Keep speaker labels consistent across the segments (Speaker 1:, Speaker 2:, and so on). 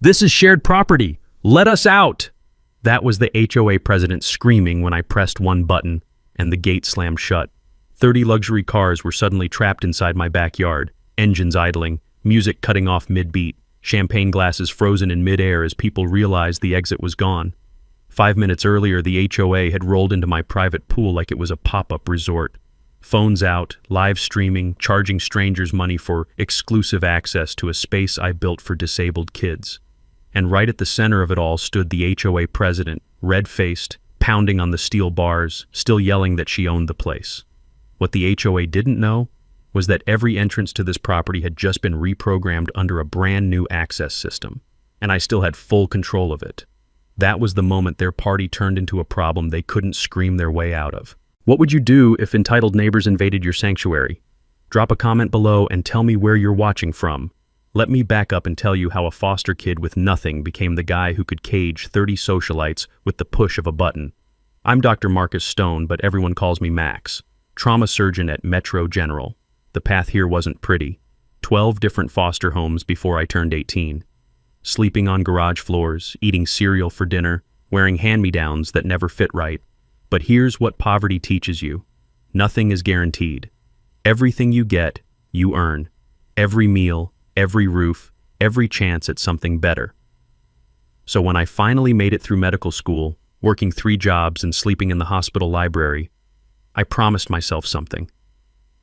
Speaker 1: This is shared property. Let us out! That was the HOA president screaming when I pressed one button and the gate slammed shut. 30 luxury cars were suddenly trapped inside my backyard, engines idling, music cutting off mid-beat, champagne glasses frozen in mid-air as people realized the exit was gone. 5 minutes earlier, the HOA had rolled into my private pool like it was a pop-up resort. Phones out, live streaming, charging strangers money for exclusive access to a space I built for disabled kids. And right at the center of it all stood the HOA president, red-faced, pounding on the steel bars, still yelling that she owned the place. What the HOA didn't know was that every entrance to this property had just been reprogrammed under a brand new access system, and I still had full control of it. That was the moment their party turned into a problem they couldn't scream their way out of. What would you do if entitled neighbors invaded your sanctuary? Drop a comment below and tell me where you're watching from. Let me back up and tell you how a foster kid with nothing became the guy who could cage 30 socialites with the push of a button. I'm Dr. Marcus Stone, but everyone calls me Max, trauma surgeon at Metro General. The path here wasn't pretty. 12 different foster homes before I turned 18. Sleeping on garage floors, eating cereal for dinner, wearing hand-me-downs that never fit right. But here's what poverty teaches you. Nothing is guaranteed. Everything you get, you earn. Every meal, every roof, every chance at something better. So when I finally made it through medical school, working 3 jobs and sleeping in the hospital library, I promised myself something.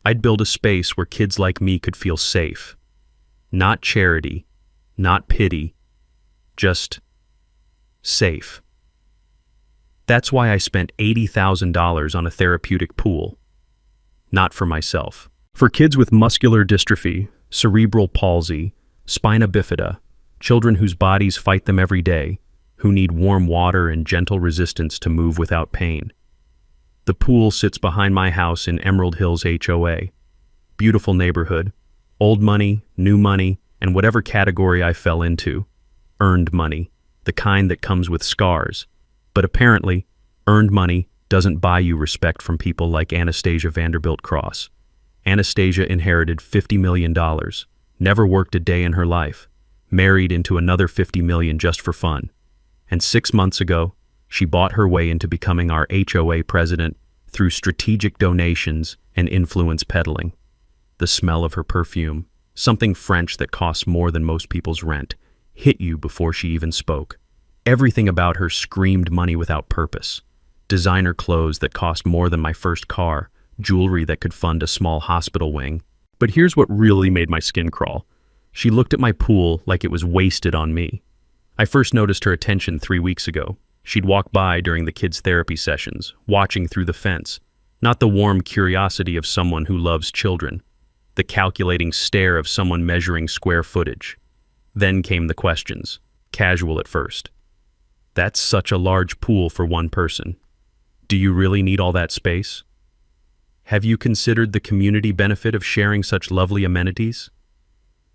Speaker 1: I'd build a space where kids like me could feel safe. Not charity, not pity, just safe. That's why I spent $80,000 on a therapeutic pool. Not for myself. For kids with muscular dystrophy, cerebral palsy, spina bifida, children whose bodies fight them every day, who need warm water and gentle resistance to move without pain. The pool sits behind my house in Emerald Hills HOA. Beautiful neighborhood, old money, new money, and whatever category I fell into. Earned money, the kind that comes with scars. But apparently, earned money doesn't buy you respect from people like Anastasia Vanderbilt Cross. Anastasia inherited $50 million, never worked a day in her life, married into another $50 million just for fun. And 6 months ago, she bought her way into becoming our HOA president through strategic donations and influence peddling. The smell of her perfume, something French that costs more than most people's rent, hit you before she even spoke. Everything about her screamed money without purpose. Designer clothes that cost more than my first car, jewelry that could fund a small hospital wing. But here's what really made my skin crawl. She looked at my pool like it was wasted on me. I first noticed her attention 3 weeks ago. She'd walk by during the kids' therapy sessions, watching through the fence. Not the warm curiosity of someone who loves children. The calculating stare of someone measuring square footage. Then came the questions, casual at first. That's such a large pool for one person. Do you really need all that space? Have you considered the community benefit of sharing such lovely amenities?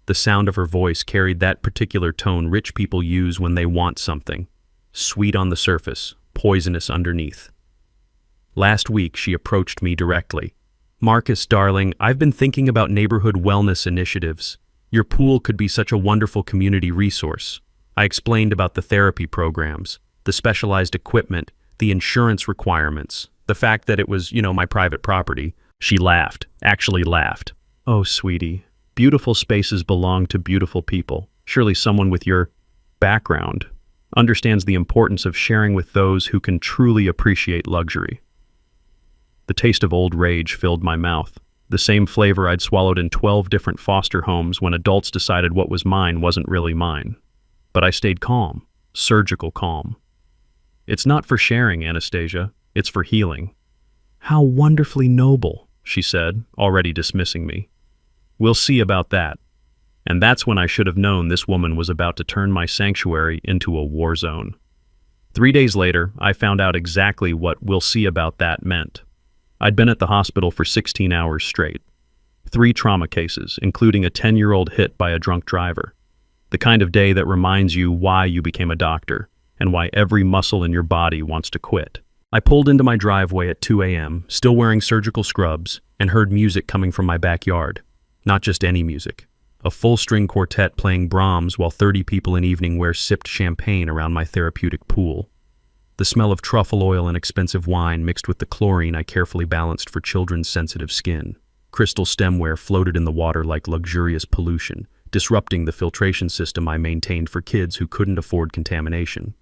Speaker 1: The sound of her voice carried that particular tone rich people use when they want something. Sweet on the surface, poisonous underneath. Last week, she approached me directly. Marcus, darling, I've been thinking about neighborhood wellness initiatives. Your pool could be such a wonderful community resource. I explained about the therapy programs, the specialized equipment, the insurance requirements, the fact that it was, my private property. She laughed, actually laughed. Oh, sweetie, beautiful spaces belong to beautiful people. Surely someone with your background understands the importance of sharing with those who can truly appreciate luxury. The taste of old rage filled my mouth, the same flavor I'd swallowed in 12 different foster homes when adults decided what was mine wasn't really mine. But I stayed calm, surgical calm. It's not for sharing, Anastasia. It's for healing. How wonderfully noble, she said, already dismissing me. We'll see about that. And that's when I should have known this woman was about to turn my sanctuary into a war zone. 3 days later, I found out exactly what "we'll see about that" meant. I'd been at the hospital for 16 hours straight. 3 trauma cases, including a 10-year-old hit by a drunk driver. The kind of day that reminds you why you became a doctor and why every muscle in your body wants to quit. I pulled into my driveway at 2 a.m., still wearing surgical scrubs, and heard music coming from my backyard. Not just any music. a full-string quartet playing Brahms while 30 people in evening wear sipped champagne around my therapeutic pool. The smell of truffle oil and expensive wine mixed with the chlorine I carefully balanced for children's sensitive skin. Crystal stemware floated in the water like luxurious pollution, disrupting the filtration system I maintained for kids who couldn't afford contamination.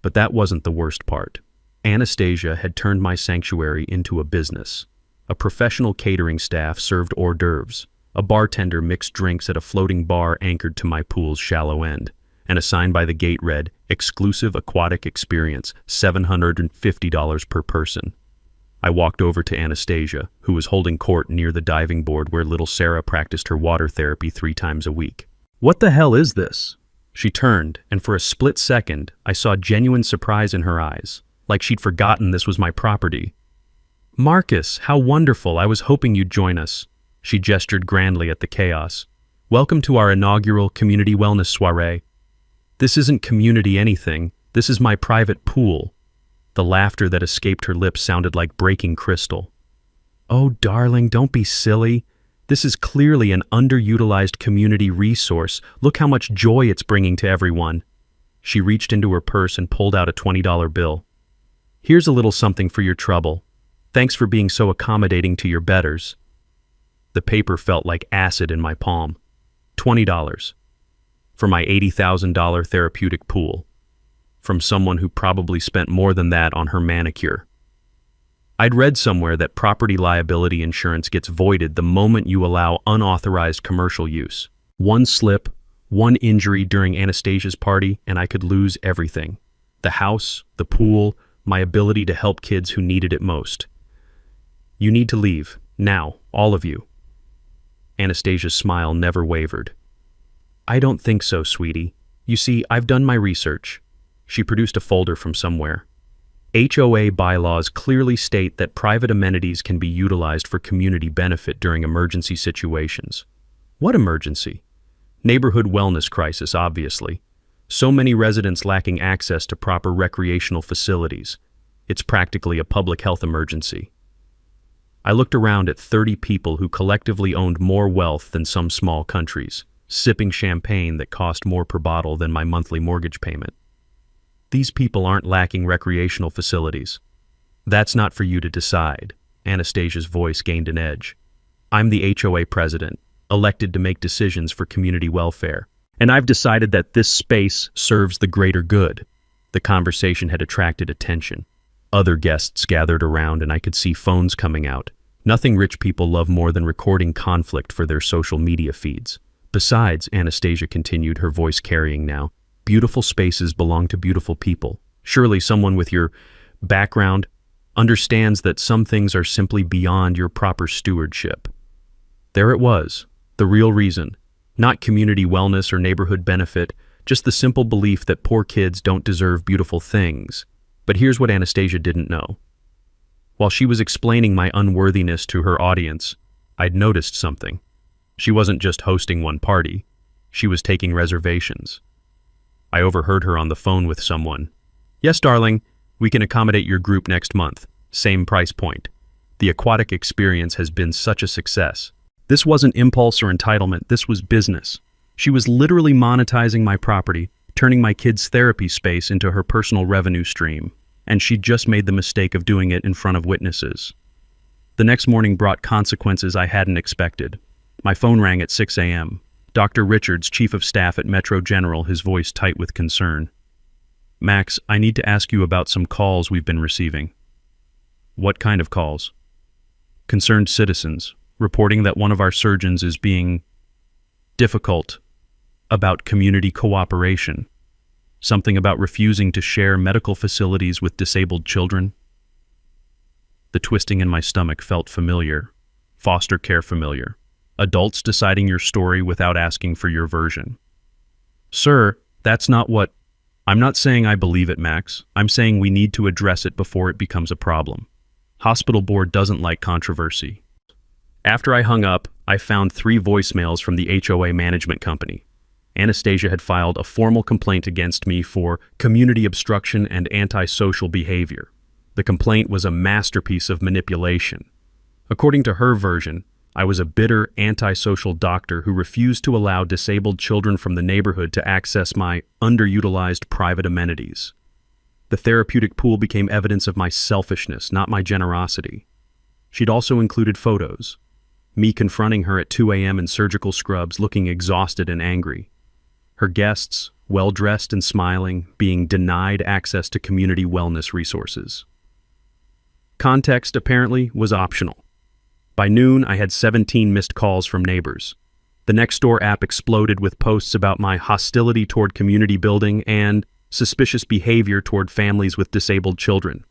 Speaker 1: But that wasn't the worst part. Anastasia had turned my sanctuary into a business. A professional catering staff served hors d'oeuvres. A bartender mixed drinks at a floating bar anchored to my pool's shallow end, and a sign by the gate read, "Exclusive Aquatic Experience, $750 per person." I walked over to Anastasia, who was holding court near the diving board where little Sarah practiced her water therapy 3 times a week. "What the hell is this?" She turned, and for a split second, I saw genuine surprise in her eyes, like she'd forgotten this was my property. "Marcus, how wonderful, I was hoping you'd join us." She gestured grandly at the chaos. "Welcome to our inaugural community wellness soiree. This isn't community anything, this is my private pool." The laughter that escaped her lips sounded like breaking crystal. "Oh, darling, don't be silly. This is clearly an underutilized community resource. Look how much joy it's bringing to everyone." She reached into her purse and pulled out a $20 bill. "Here's a little something for your trouble. Thanks for being so accommodating to your betters." The paper felt like acid in my palm. $20. For my $80,000 therapeutic pool. From someone who probably spent more than that on her manicure. I'd read somewhere that property liability insurance gets voided the moment you allow unauthorized commercial use. One slip, one injury during Anastasia's party, and I could lose everything. The house, the pool, my ability to help kids who needed it most. "You need to leave, now, all of you." Anastasia's smile never wavered. "I don't think so, sweetie. You see, I've done my research." She produced a folder from somewhere. HOA bylaws clearly state that private amenities can be utilized for community benefit during emergency situations. What emergency? Neighborhood wellness crisis, obviously. So many residents lacking access to proper recreational facilities. It's practically a public health emergency. I looked around at 30 people who collectively owned more wealth than some small countries, sipping champagne that cost more per bottle than my monthly mortgage payment. These people aren't lacking recreational facilities. That's not for you to decide. Anastasia's voice gained an edge. I'm the HOA president, elected to make decisions for community welfare, and I've decided that this space serves the greater good. The conversation had attracted attention. Other guests gathered around and I could see phones coming out. Nothing rich people love more than recording conflict for their social media feeds. Besides, Anastasia continued, her voice carrying now, beautiful spaces belong to beautiful people. Surely someone with your background understands that some things are simply beyond your proper stewardship. There it was, the real reason. Not community wellness or neighborhood benefit, just the simple belief that poor kids don't deserve beautiful things. But here's what Anastasia didn't know. While she was explaining my unworthiness to her audience, I'd noticed something. She wasn't just hosting one party, she was taking reservations. I overheard her on the phone with someone. "Yes, darling, we can accommodate your group next month. Same price point. The aquatic experience has been such a success." This wasn't impulse or entitlement, this was business. She was literally monetizing my property, turning my kids' therapy space into her personal revenue stream. And she'd just made the mistake of doing it in front of witnesses. The next morning brought consequences I hadn't expected. My phone rang at 6 a.m. Dr. Richards, chief of staff at Metro General, his voice tight with concern. "Max, I need to ask you about some calls we've been receiving." "What kind of calls?" "Concerned citizens, reporting that one of our surgeons is being difficult about community cooperation. Something about refusing to share medical facilities with disabled children." The twisting in my stomach felt familiar. Foster care familiar. Adults deciding your story without asking for your version. "Sir, that's not what..." "I'm not saying I believe it, Max. I'm saying we need to address it before it becomes a problem. Hospital board doesn't like controversy." After I hung up, I found 3 voicemails from the HOA management company. Anastasia had filed a formal complaint against me for community obstruction and antisocial behavior. The complaint was a masterpiece of manipulation. According to her version, I was a bitter, antisocial doctor who refused to allow disabled children from the neighborhood to access my underutilized private amenities. The therapeutic pool became evidence of my selfishness, not my generosity. She'd also included photos. Me confronting her at 2 a.m. in surgical scrubs, looking exhausted and angry. Her guests, well-dressed and smiling, being denied access to community wellness resources. Context, apparently, was optional. By noon, I had 17 missed calls from neighbors. The Nextdoor app exploded with posts about my hostility toward community building and suspicious behavior toward families with disabled children.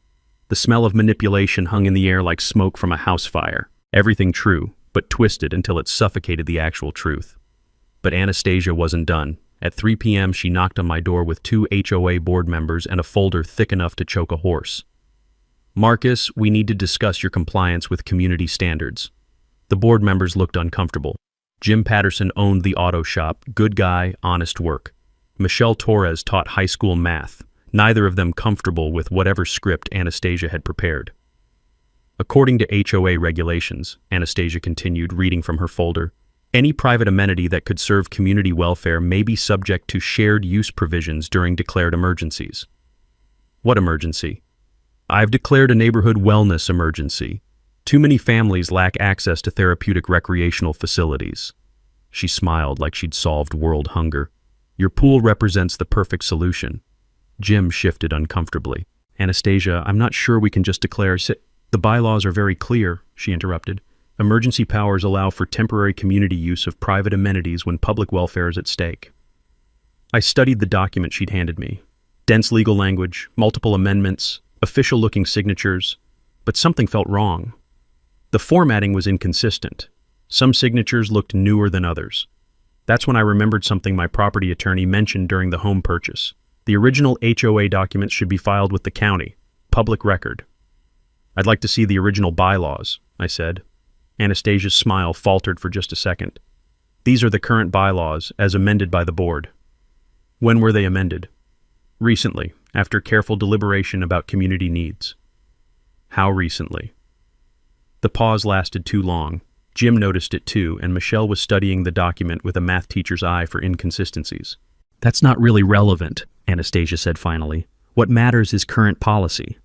Speaker 1: The smell of manipulation hung in the air like smoke from a house fire. Everything true, but twisted until it suffocated the actual truth. But Anastasia wasn't done. At 3 p.m., she knocked on my door with 2 HOA board members and a folder thick enough to choke a horse. "Marcus, we need to discuss your compliance with community standards." The board members looked uncomfortable. Jim Patterson owned the auto shop, good guy, honest work. Michelle Torres taught high school math, neither of them comfortable with whatever script Anastasia had prepared. According to HOA regulations, Anastasia continued, reading from her folder, any private amenity that could serve community welfare may be subject to shared use provisions during declared emergencies. What emergency? I've declared a neighborhood wellness emergency. Too many families lack access to therapeutic recreational facilities. She smiled like she'd solved world hunger. Your pool represents the perfect solution. Jim shifted uncomfortably. Anastasia, I'm not sure we can just declare The bylaws are very clear, she interrupted. Emergency powers allow for temporary community use of private amenities when public welfare is at stake. I studied the document she'd handed me. Dense legal language, multiple amendments, official-looking signatures, but something felt wrong. The formatting was inconsistent. Some signatures looked newer than others. That's when I remembered something my property attorney mentioned during the home purchase. The original HOA documents should be filed with the county, public record. I'd like to see the original bylaws, I said. Anastasia's smile faltered for just a second. These are the current bylaws, as amended by the board. When were they amended? Recently, after careful deliberation about community needs. How recently? The pause lasted too long. Jim noticed it too, and Michelle was studying the document with a math teacher's eye for inconsistencies. That's not really relevant, Anastasia said finally. What matters is current policy.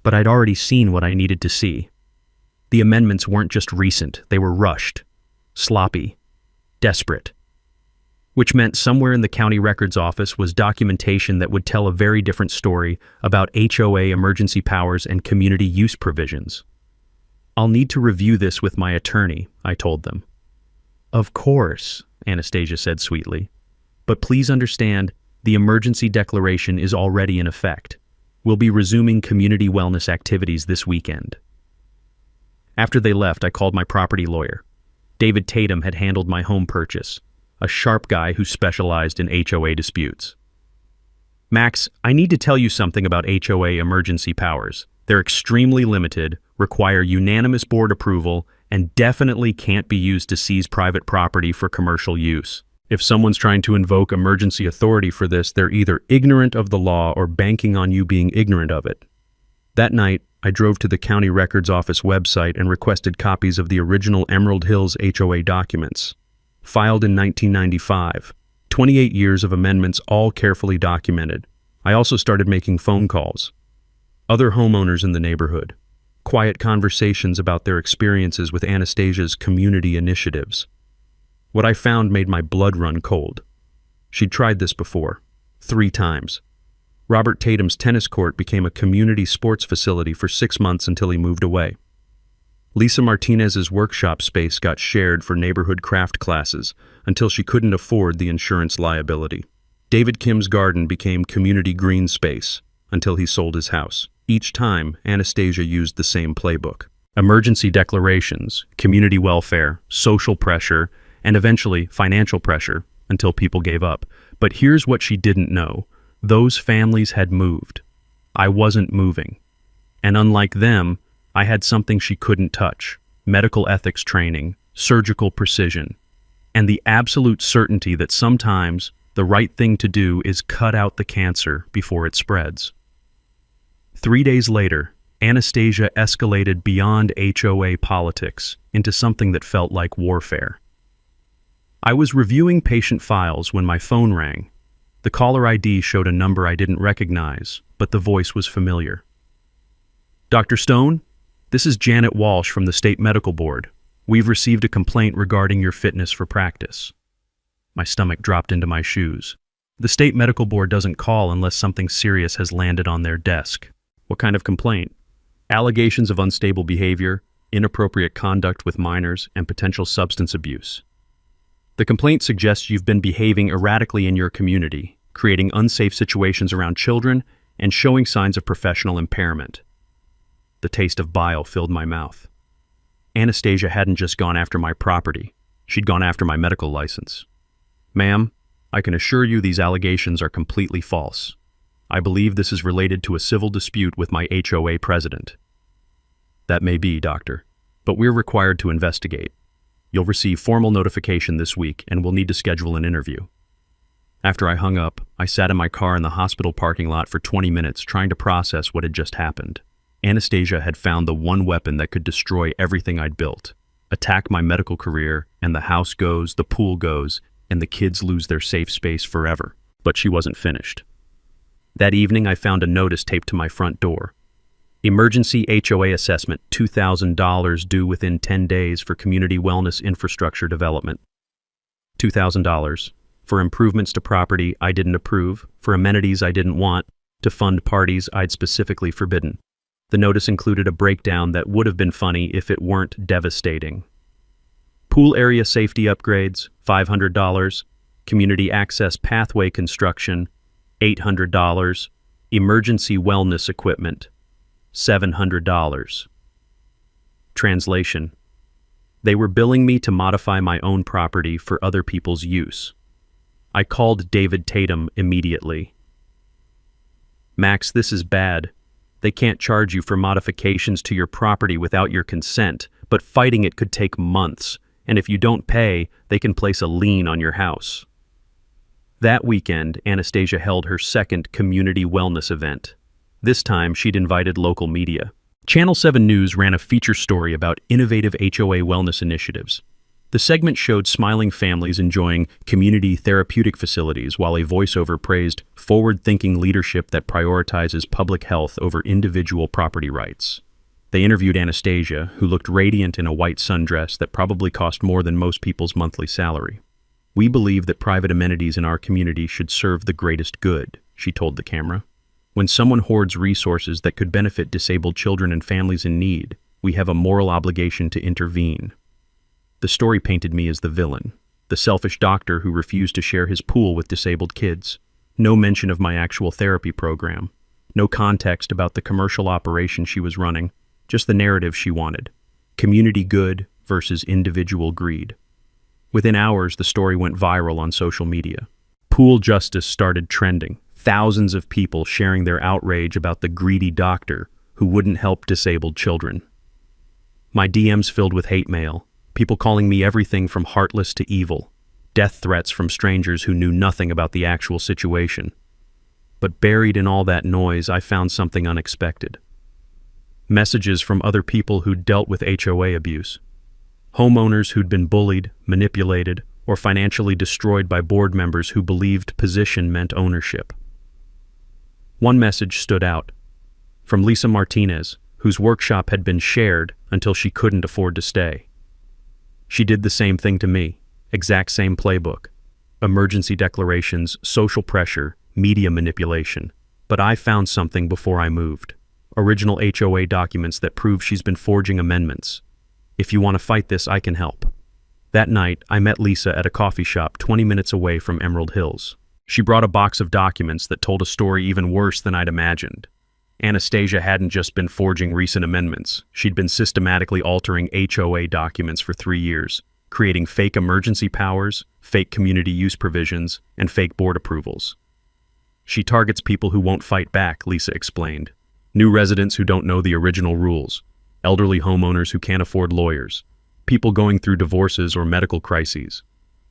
Speaker 1: But I'd already seen what I needed to see. The amendments weren't just recent, they were rushed, sloppy, desperate. Which meant somewhere in the county records office was documentation that would tell a very different story about HOA emergency powers and community use provisions. I'll need to review this with my attorney, I told them. Of course, Anastasia said sweetly. But please understand, the emergency declaration is already in effect. We'll be resuming community wellness activities this weekend. After they left, I called my property lawyer. David Tatum had handled my home purchase, a sharp guy who specialized in HOA disputes. Max, I need to tell you something about HOA emergency powers. They're extremely limited, require unanimous board approval, and definitely can't be used to seize private property for commercial use. If someone's trying to invoke emergency authority for this, they're either ignorant of the law or banking on you being ignorant of it. That night, I drove to the county records office website and requested copies of the original Emerald Hills HOA documents. Filed in 1995, 28 years of amendments, all carefully documented. I also started making phone calls. Other homeowners in the neighborhood. Quiet conversations about their experiences with Anastasia's community initiatives. What I found made my blood run cold. She'd tried this before, 3 times. Robert Tatum's tennis court became a community sports facility for 6 months until he moved away. Lisa Martinez's workshop space got shared for neighborhood craft classes until she couldn't afford the insurance liability. David Kim's garden became community green space until he sold his house. Each time, Anastasia used the same playbook. Emergency declarations, community welfare, social pressure, and eventually financial pressure until people gave up. But here's what she didn't know. Those families had moved. I wasn't moving. And unlike them, I had something she couldn't touch. Medical ethics training, surgical precision, and the absolute certainty that sometimes the right thing to do is cut out the cancer before it spreads. 3 days later, Anastasia escalated beyond HOA politics into something that felt like warfare. I was reviewing patient files when my phone rang. The caller ID showed a number I didn't recognize, but the voice was familiar. "Dr. Stone, this is Janet Walsh from the State Medical Board. We've received a complaint regarding your fitness for practice." My stomach dropped into my shoes. The State Medical Board doesn't call unless something serious has landed on their desk. What kind of complaint? Allegations of unstable behavior, inappropriate conduct with minors, and potential substance abuse. The complaint suggests you've been behaving erratically in your community, creating unsafe situations around children, and showing signs of professional impairment. The taste of bile filled my mouth. Anastasia hadn't just gone after my property, she'd gone after my medical license. "Ma'am, I can assure you these allegations are completely false. I believe this is related to a civil dispute with my HOA president." "That may be, doctor, but we're required to investigate. You'll receive formal notification this week and we'll need to schedule an interview." After I hung up, I sat in my car in the hospital parking lot for 20 minutes trying to process what had just happened. Anastasia had found the one weapon that could destroy everything I'd built, attack my medical career, and the house goes, the pool goes, and the kids lose their safe space forever. But she wasn't finished. That evening, I found a notice taped to my front door. "Emergency HOA assessment, $2,000 due within 10 days for community wellness infrastructure development." $2,000 for improvements to property I didn't approve, for amenities I didn't want, to fund parties I'd specifically forbidden. The notice included a breakdown that would have been funny if it weren't devastating. Pool area safety upgrades, $500. Community access pathway construction, $800. Emergency wellness equipment, $700. Translation: they were billing me to modify my own property for other people's use. I called David Tatum immediately. "Max, this is bad. They can't charge you for modifications to your property without your consent, but fighting it could take months, and if you don't pay, they can place a lien on your house." That weekend, Anastasia held her second community wellness event. This time, she'd invited local media. Channel 7 News ran a feature story about innovative HOA wellness initiatives. The segment showed smiling families enjoying community therapeutic facilities while a voiceover praised forward-thinking leadership that prioritizes public health over individual property rights. They interviewed Anastasia, who looked radiant in a white sundress that probably cost more than most people's monthly salary. "We believe that private amenities in our community should serve the greatest good," she told the camera. "When someone hoards resources that could benefit disabled children and families in need, we have a moral obligation to intervene." The story painted me as the villain, the selfish doctor who refused to share his pool with disabled kids. No mention of my actual therapy program. No context about the commercial operation she was running, just the narrative she wanted. Community good versus individual greed. Within hours, the story went viral on social media. Pool justice started trending. Thousands of people sharing their outrage about the greedy doctor who wouldn't help disabled children. My DMs filled with hate mail, people calling me everything from heartless to evil, death threats from strangers who knew nothing about the actual situation. But buried in all that noise, I found something unexpected. Messages from other people who'd dealt with HOA abuse. Homeowners who'd been bullied, manipulated, or financially destroyed by board members who believed position meant ownership. One message stood out, from Lisa Martinez, whose workshop had been shared until she couldn't afford to stay. She did the same thing to me, exact same playbook. Emergency declarations, social pressure, media manipulation. But I found something before I moved. Original HOA documents that prove she's been forging amendments. "If you want to fight this, I can help." That night, I met Lisa at a coffee shop 20 minutes away from Emerald Hills. She brought a box of documents that told a story even worse than I'd imagined. Anastasia hadn't just been forging recent amendments. She'd been systematically altering HOA documents for 3 years, creating fake emergency powers, fake community use provisions, and fake board approvals. "She targets people who won't fight back," Lisa explained. "New residents who don't know the original rules, elderly homeowners who can't afford lawyers, people going through divorces or medical crises.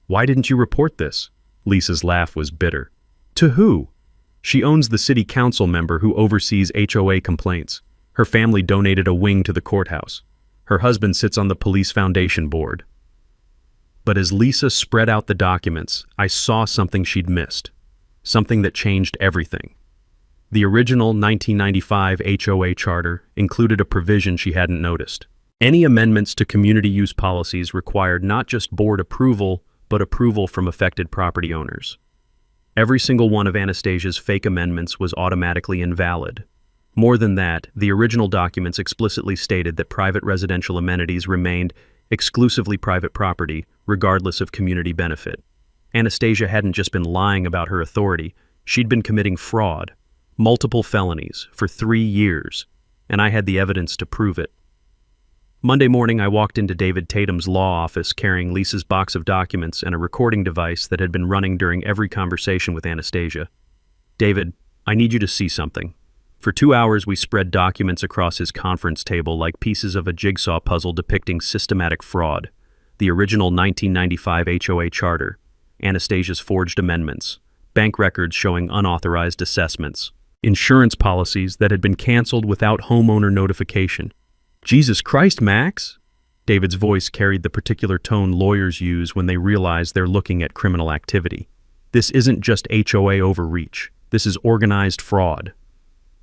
Speaker 1: Why didn't you report this?" Lisa's laugh was bitter. "To who? She owns the city council member who oversees HOA complaints. Her family donated a wing to the courthouse. Her husband sits on the police foundation board. But as Lisa spread out the documents, I saw something she'd missed. Something that changed everything. The original 1995 HOA charter included a provision she hadn't noticed. Any amendments to community use policies required not just board approval, but approval from affected property owners. Every single one of Anastasia's fake amendments was automatically invalid. More than that, the original documents explicitly stated that private residential amenities remained exclusively private property, regardless of community benefit. Anastasia hadn't just been lying about her authority, she'd been committing fraud, multiple felonies, for 3 years, and I had the evidence to prove it. Monday morning, I walked into David Tatum's law office carrying Lisa's box of documents and a recording device that had been running during every conversation with Anastasia. "David, I need you to see something." For 2 hours, we spread documents across his conference table like pieces of a jigsaw puzzle depicting systematic fraud. The original 1995 HOA charter, Anastasia's forged amendments, bank records showing unauthorized assessments, insurance policies that had been canceled without homeowner notification. "Jesus Christ, Max!" David's voice carried the particular tone lawyers use when they realize they're looking at criminal activity. "This isn't just HOA overreach. This is organized fraud."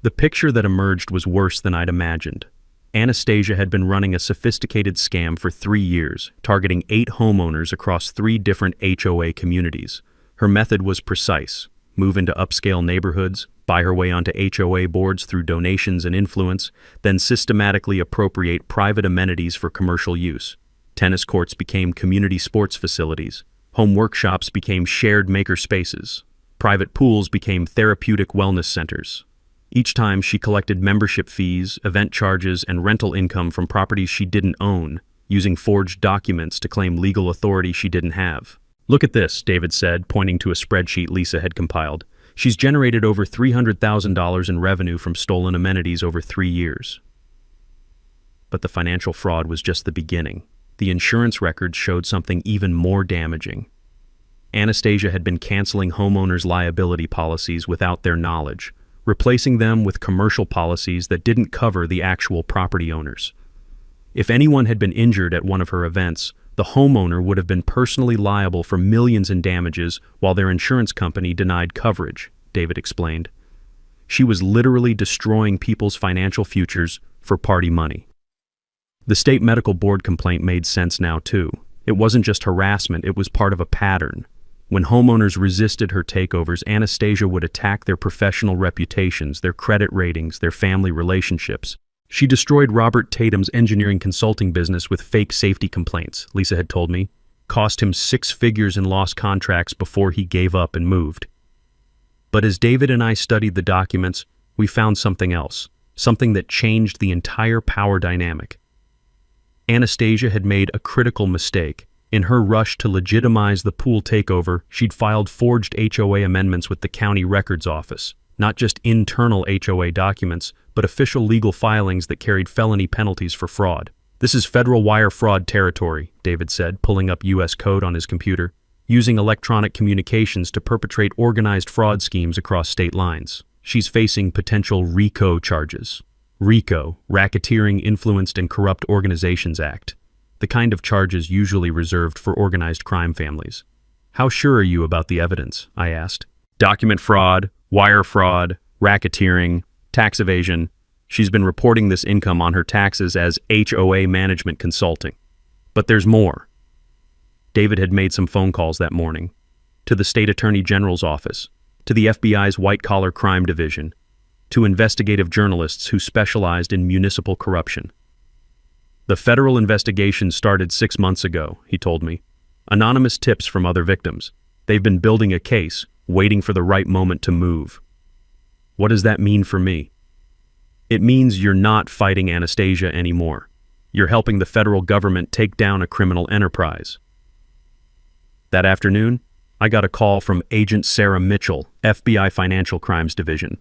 Speaker 1: The picture that emerged was worse than I'd imagined. Anastasia had been running a sophisticated scam for 3 years, targeting 8 homeowners across 3 different HOA communities. Her method was precise: move into upscale neighborhoods, buy her way onto HOA boards through donations and influence, then systematically appropriate private amenities for commercial use. Tennis courts became community sports facilities. Home workshops became shared maker spaces. Private pools became therapeutic wellness centers. Each time she collected membership fees, event charges, and rental income from properties she didn't own, using forged documents to claim legal authority she didn't have. "Look at this," David said, pointing to a spreadsheet Lisa had compiled. "She's generated over $300,000 in revenue from stolen amenities over 3 years. But the financial fraud was just the beginning. The insurance records showed something even more damaging. Anastasia had been canceling homeowners' liability policies without their knowledge, replacing them with commercial policies that didn't cover the actual property owners. If anyone had been injured at one of her events, the homeowner would have been personally liable for millions in damages while their insurance company denied coverage," David explained. She was literally destroying people's financial futures for party money. The state medical board complaint made sense now too. It wasn't just harassment, it was part of a pattern. When homeowners resisted her takeovers, Anastasia would attack their professional reputations, their credit ratings, their family relationships. She destroyed Robert Tatum's engineering consulting business with fake safety complaints, Lisa had told me, cost him 6 figures in lost contracts before he gave up and moved. But as David and I studied the documents, we found something else, something that changed the entire power dynamic. Anastasia had made a critical mistake. In her rush to legitimize the pool takeover, she'd filed forged HOA amendments with the county records office. Not just internal HOA documents, but official legal filings that carried felony penalties for fraud. "This is federal wire fraud territory," David said, pulling up U.S. code on his computer, using electronic communications to perpetrate organized fraud schemes across state lines. She's facing potential RICO charges. RICO, Racketeering, Influenced, and Corrupt Organizations Act. The kind of charges usually reserved for organized crime families. "How sure are you about the evidence?" I asked. "Document fraud, wire fraud, racketeering, tax evasion. She's been reporting this income on her taxes as HOA management consulting. But there's more." David had made some phone calls that morning. To the state attorney general's office, to the FBI's white-collar crime division, to investigative journalists who specialized in municipal corruption. "The federal investigation started 6 months ago," he told me. "Anonymous tips from other victims. They've been building a case, waiting for the right moment to move." What does that mean for me? It means you're not fighting Anastasia anymore. You're helping the federal government take down a criminal enterprise. That afternoon, I got a call from Agent Sarah Mitchell, FBI Financial Crimes Division.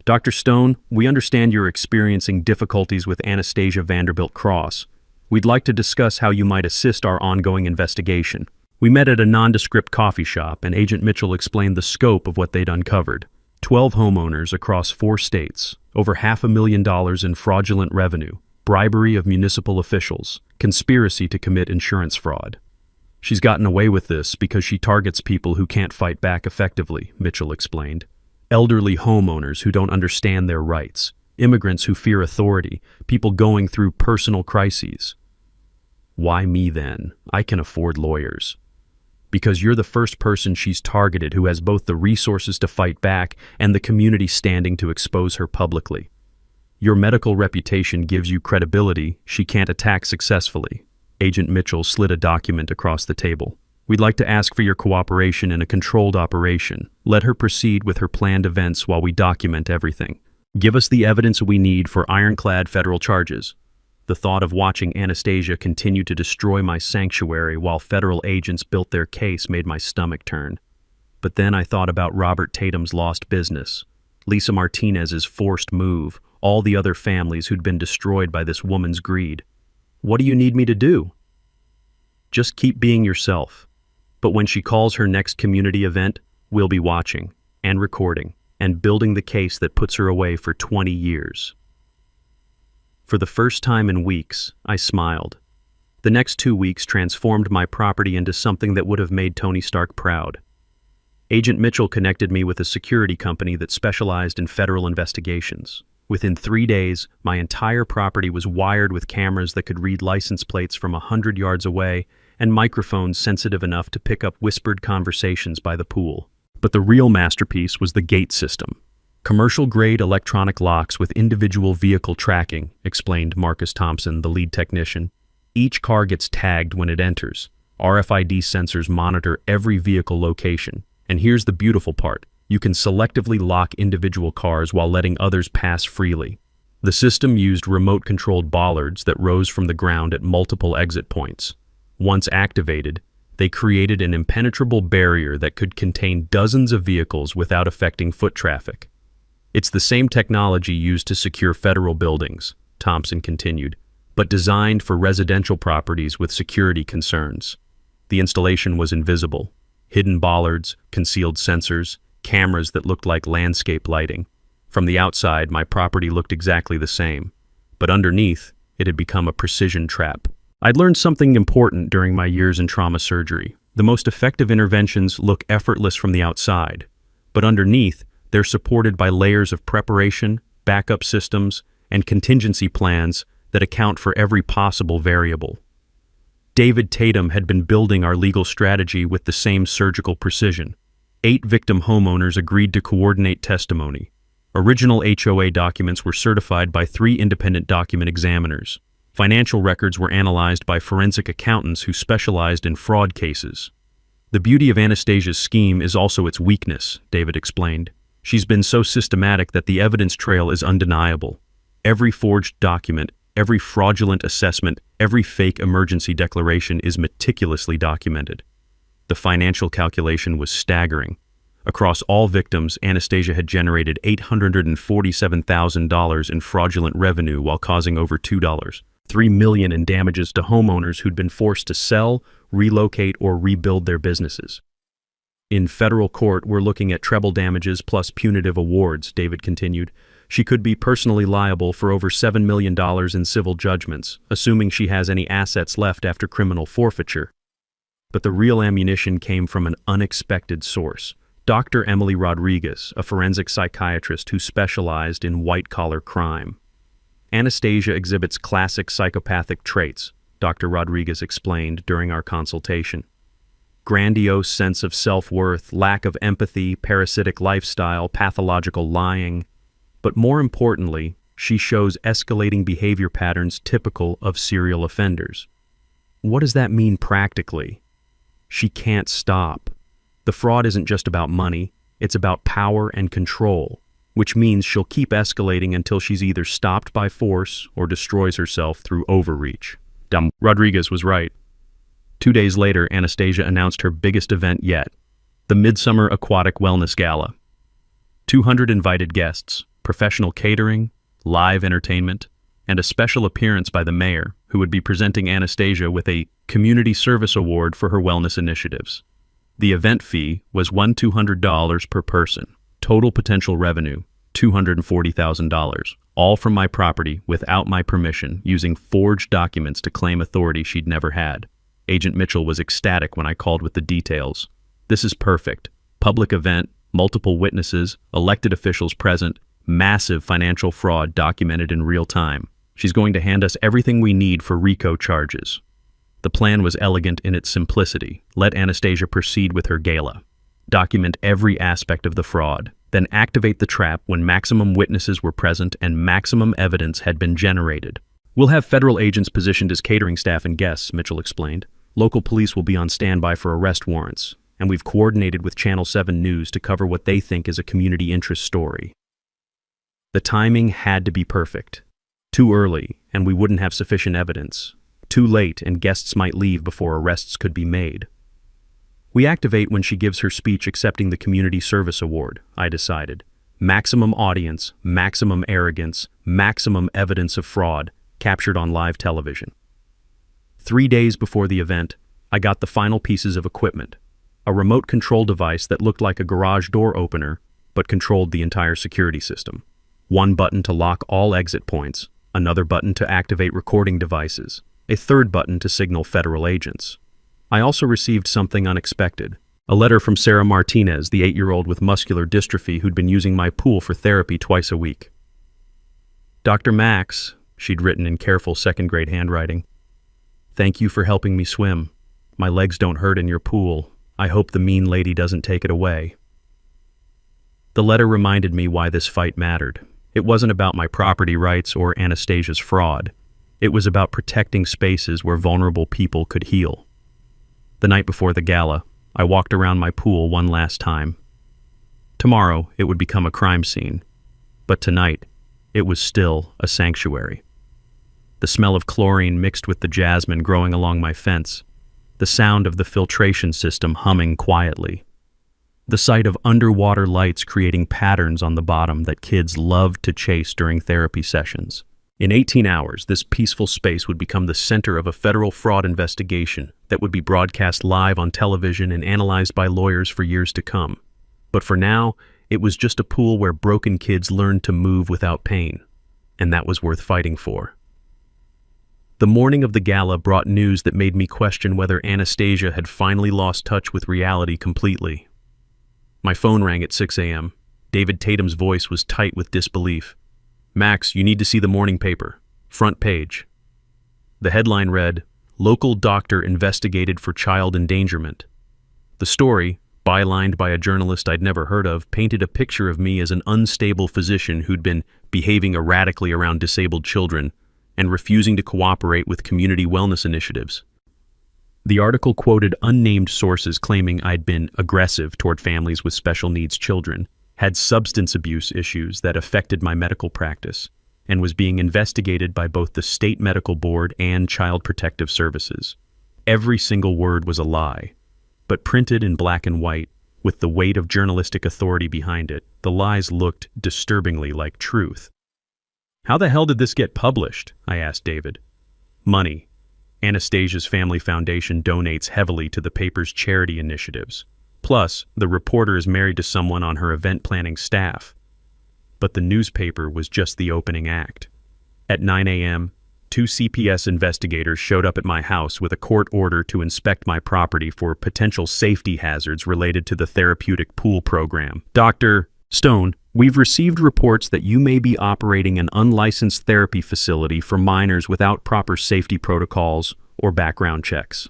Speaker 1: "Dr. Stone, we understand you're experiencing difficulties with Anastasia Vanderbilt Cross. We'd like to discuss how you might assist our ongoing investigation." We met at a nondescript coffee shop, and Agent Mitchell explained the scope of what they'd uncovered. 12 homeowners across 4 states, over $500,000 in fraudulent revenue, bribery of municipal officials, conspiracy to commit insurance fraud. She's gotten away with this because she targets people who can't fight back effectively, Mitchell explained. Elderly homeowners who don't understand their rights, immigrants who fear authority, people going through personal crises. Why me then? I can afford lawyers. Because you're the first person she's targeted who has both the resources to fight back and the community standing to expose her publicly. Your medical reputation gives you credibility she can't attack successfully. Agent Mitchell slid a document across the table. We'd like to ask for your cooperation in a controlled operation. Let her proceed with her planned events while we document everything. Give us the evidence we need for ironclad federal charges. The thought of watching Anastasia continue to destroy my sanctuary while federal agents built their case made my stomach turn. But then I thought about Robert Tatum's lost business, Lisa Martinez's forced move, all the other families who'd been destroyed by this woman's greed. What do you need me to do? Just keep being yourself. But when she calls her next community event, we'll be watching and recording and building the case that puts her away for 20 years. For the first time in weeks, I smiled. The next 2 weeks transformed my property into something that would have made Tony Stark proud. Agent Mitchell connected me with a security company that specialized in federal investigations. Within 3 days, my entire property was wired with cameras that could read license plates from 100 yards away and microphones sensitive enough to pick up whispered conversations by the pool. But the real masterpiece was the gate system. Commercial-grade electronic locks with individual vehicle tracking, explained Marcus Thompson, the lead technician. Each car gets tagged when it enters. RFID sensors monitor every vehicle location. And here's the beautiful part. You can selectively lock individual cars while letting others pass freely. The system used remote-controlled bollards that rose from the ground at multiple exit points. Once activated, they created an impenetrable barrier that could contain dozens of vehicles without affecting foot traffic. It's the same technology used to secure federal buildings, Thompson continued, but designed for residential properties with security concerns. The installation was invisible. Hidden bollards, concealed sensors, cameras that looked like landscape lighting. From the outside, my property looked exactly the same, but underneath, it had become a precision trap. I'd learned something important during my years in trauma surgery. The most effective interventions look effortless from the outside, but underneath, they're supported by layers of preparation, backup systems, and contingency plans that account for every possible variable. David Tatum had been building our legal strategy with the same surgical precision. 8 victim homeowners agreed to coordinate testimony. Original HOA documents were certified by 3 independent document examiners. Financial records were analyzed by forensic accountants who specialized in fraud cases. The beauty of Anastasia's scheme is also its weakness, David explained. She's been so systematic that the evidence trail is undeniable. Every forged document, every fraudulent assessment, every fake emergency declaration is meticulously documented. The financial calculation was staggering. Across all victims, Anastasia had generated $847,000 in fraudulent revenue while causing over $3 million in damages to homeowners who'd been forced to sell, relocate, or rebuild their businesses. In federal court, we're looking at treble damages plus punitive awards, David continued. She could be personally liable for over $7 million in civil judgments, assuming she has any assets left after criminal forfeiture. But the real ammunition came from an unexpected source. Dr. Emily Rodriguez, a forensic psychiatrist who specialized in white-collar crime. Anastasia exhibits classic psychopathic traits, Dr. Rodriguez explained during our consultation. Grandiose sense of self-worth, lack of empathy, parasitic lifestyle, pathological lying. But more importantly, she shows escalating behavior patterns typical of serial offenders. What does that mean practically? She can't stop. The fraud isn't just about money, it's about power and control, which means she'll keep escalating until she's either stopped by force or destroys herself through overreach. Rodriguez was right. 2 days later, Anastasia announced her biggest event yet, the Midsummer Aquatic Wellness Gala. 200 invited guests, professional catering, live entertainment, and a special appearance by the mayor, who would be presenting Anastasia with a Community Service Award for her wellness initiatives. The event fee was $200 per person. Total potential revenue, $240,000, all from my property without my permission, using forged documents to claim authority she'd never had. Agent Mitchell was ecstatic when I called with the details. This is perfect. Public event, multiple witnesses, elected officials present, massive financial fraud documented in real time. She's going to hand us everything we need for RICO charges. The plan was elegant in its simplicity. Let Anastasia proceed with her gala. Document every aspect of the fraud, then activate the trap when maximum witnesses were present and maximum evidence had been generated. We'll have federal agents positioned as catering staff and guests, Mitchell explained. Local police will be on standby for arrest warrants, and we've coordinated with Channel 7 News to cover what they think is a community interest story. The timing had to be perfect. Too early, and we wouldn't have sufficient evidence. Too late, and guests might leave before arrests could be made. We activate when she gives her speech accepting the Community Service Award, I decided. Maximum audience, maximum arrogance, maximum evidence of fraud, captured on live television. 3 days before the event, I got the final pieces of equipment. A remote control device that looked like a garage door opener, but controlled the entire security system. One button to lock all exit points, another button to activate recording devices, a third button to signal federal agents. I also received something unexpected. A letter from Sarah Martinez, the 8-year-old with muscular dystrophy who'd been using my pool for therapy twice a week. Dr. Max, she'd written in careful second-grade handwriting, thank you for helping me swim. My legs don't hurt in your pool. I hope the mean lady doesn't take it away. The letter reminded me why this fight mattered. It wasn't about my property rights or Anastasia's fraud. It was about protecting spaces where vulnerable people could heal. The night before the gala, I walked around my pool one last time. Tomorrow, it would become a crime scene. But tonight, it was still a sanctuary. The smell of chlorine mixed with the jasmine growing along my fence. The sound of the filtration system humming quietly. The sight of underwater lights creating patterns on the bottom that kids loved to chase during therapy sessions. In 18 hours, this peaceful space would become the center of a federal fraud investigation that would be broadcast live on television and analyzed by lawyers for years to come. But for now, it was just a pool where broken kids learned to move without pain, and that was worth fighting for. The morning of the gala brought news that made me question whether Anastasia had finally lost touch with reality completely. My phone rang at 6 a.m. David Tatum's voice was tight with disbelief. Max, you need to see the morning paper. Front page. The headline read, Local Doctor Investigated for Child Endangerment. The story, bylined by a journalist I'd never heard of, painted a picture of me as an unstable physician who'd been behaving erratically around disabled children and refusing to cooperate with community wellness initiatives. The article quoted unnamed sources claiming I'd been aggressive toward families with special needs children, had substance abuse issues that affected my medical practice, and was being investigated by both the State Medical Board and Child Protective Services. Every single word was a lie, but printed in black and white, with the weight of journalistic authority behind it, the lies looked disturbingly like truth. How the hell did this get published? I asked David. Money. Anastasia's Family Foundation donates heavily to the paper's charity initiatives. Plus, the reporter is married to someone on her event planning staff. But the newspaper was just the opening act. At 9 a.m., 2 CPS investigators showed up at my house with a court order to inspect my property for potential safety hazards related to the therapeutic pool program. Dr. Stone, we've received reports that you may be operating an unlicensed therapy facility for minors without proper safety protocols or background checks.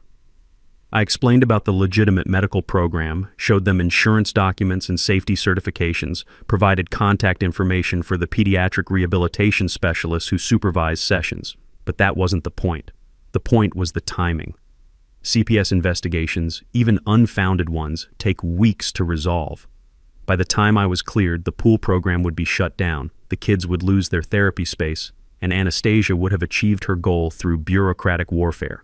Speaker 1: I explained about the legitimate medical program, showed them insurance documents and safety certifications, provided contact information for the pediatric rehabilitation specialists who supervise sessions. But that wasn't the point. The point was the timing. CPS investigations, even unfounded ones, take weeks to resolve. By the time I was cleared, the pool program would be shut down, the kids would lose their therapy space, and Anastasia would have achieved her goal through bureaucratic warfare.